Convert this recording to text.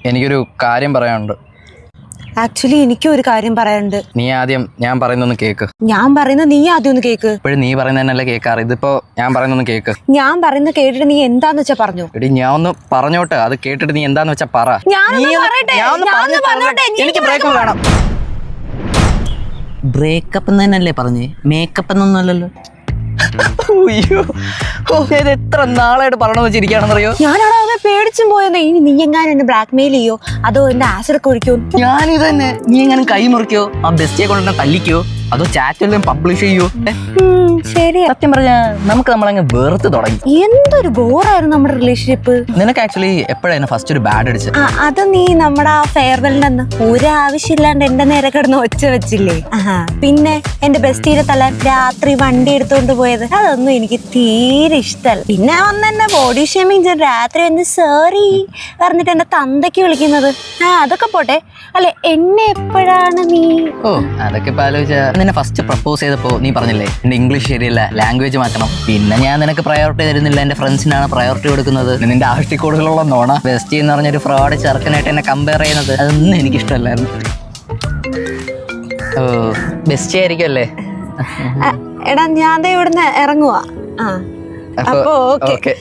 എനിക്കൊരു കാര്യം പറയാനുണ്ട്. ആക്ച്വലി എനിക്കും ഒരു കാര്യം പറയാനുണ്ട്. നീ ആദ്യം ഞാൻ പറയുന്നൊന്ന് കേക്ക്. ഞാൻ പറയുന്നത് നീ ആദ്യം ഒന്ന് കേക്ക്. ഇപ്പോഴും നീ പറയുന്നതന്നല്ലേ കേൾക്കാറ്, ഇതിപ്പോ ഞാൻ പറയുന്നൊന്ന് കേക്ക്. ഞാൻ പറയുന്നത് കേട്ടിട്ട് നീ എന്താന്ന് വെച്ചാ പറഞ്ഞു. എടി ഞാൻ ഒന്ന് പറഞ്ഞോട്ടെ, അത് കേട്ടിട്ട് നീ എന്താന്ന് വെച്ചാ പറ. എനിക്ക് ബ്രേക്കപ്പ് വേണം. ബ്രേക്കപ്പ് തന്നെയല്ലേ പറഞ്ഞേ, മേക്കപ്പ് എന്നൊന്നുമല്ലല്ലോ. അയ്യോ, ഞാൻ എത്ര നാളായിട്ട് പറയണമെന്ന് വെച്ചിരിക്കുകയാണെന്നറിയോ. ഞാനാണോ അവനെ പേടിച്ചും പോയെന്നോ. ഇനി നീ എങ്ങാനും എന്നെ ബ്ലാക്ക് മെയിൽ ചെയ്യോ അതോ എന്റെ ആസിഡൊക്കെ ഒഴിക്കോ? ഞാനിത് തന്നെ. നീ എങ്ങനെ കൈ മുറിക്കോ, ആ ബെസ്റ്റിയെ കൊണ്ടെന്നെ തല്ലിക്കോ, അതോ ചാറ്റെല്ലാം പബ്ലിഷ് ചെയ്യോ? ശരി, സത്യം പറഞ്ഞാ നമുക്ക് നമ്മളങ്ങ് വെറുത്ത് തുടങ്ങി. എന്തൊരു ബോറായിരുന്നു നമ്മുടെ റിലേഷൻഷിപ്പ്. നിനക്ക് ആക്ച്വലി എപ്പോഴാണ് ഫസ്റ്റ് ഒരു ബാഡ് അടിച്ചത്? അത് നീ നമ്മുടെ ആ ഫെയർവെല്ലിന്റെ ഒരാവശ്യമില്ലാണ്ട് എന്റെ നേരെ കിടന്ന് ഒച്ച വെച്ചില്ലേ. പിന്നെ എന്റെ ബെസ്റ്റീനെ തല്ലാൻ രാത്രി വണ്ടി എടുത്തോണ്ട് പോയത്, അതൊന്നും എനിക്ക് തീരെ ഇഷ്ടല്ല. പിന്നെ വന്നെന്നെ ബോഡി ഷേമിങ് രാത്രി വന്ന് സോറി പറഞ്ഞിട്ട് എന്റെ തന്തയ്ക്ക് വിളിക്കുന്നത്. അതൊക്കെ പോട്ടെ. അല്ലെ, എന്നെ എപ്പോഴാണ് നീ അതൊക്കെ ഇപ്പൊ ആലോചിച്ചാ. നിന്നെ ഫസ്റ്റ് പ്രപ്പോസ് ചെയ്തപ്പോ നീ പറഞ്ഞില്ലേ എന്റെ ഇംഗ്ലീഷ് ശരിയല്ല, ലാംഗ്വേജ് മാറ്റണം. പിന്നെ ഞാൻ നിനക്ക് പ്രയോറിറ്റി തരുന്നില്ല, എന്റെ ഫ്രണ്ട്സിനാണ് പ്രയോറിറ്റി കൊടുക്കുന്നത്. നിന്റെ ആവശ്യത്തിൽ കൂടുതലുള്ള നോണ ബെസ്റ്റ് എന്ന് പറഞ്ഞൊരു ഫ്രോഡ് ചെറുക്കനായിട്ട് എന്നെ കമ്പയർ ചെയ്യുന്നത്, അതൊന്നും എനിക്ക് ഇഷ്ടമല്ലായിരുന്നു. ഓ, ബെസ്റ്റ് ആയിരിക്കും അല്ലേ? എടാ ഞാൻ ഇവിടുന്ന് ഇറങ്ങുവാ. അപ്പൊ ഓക്കെ.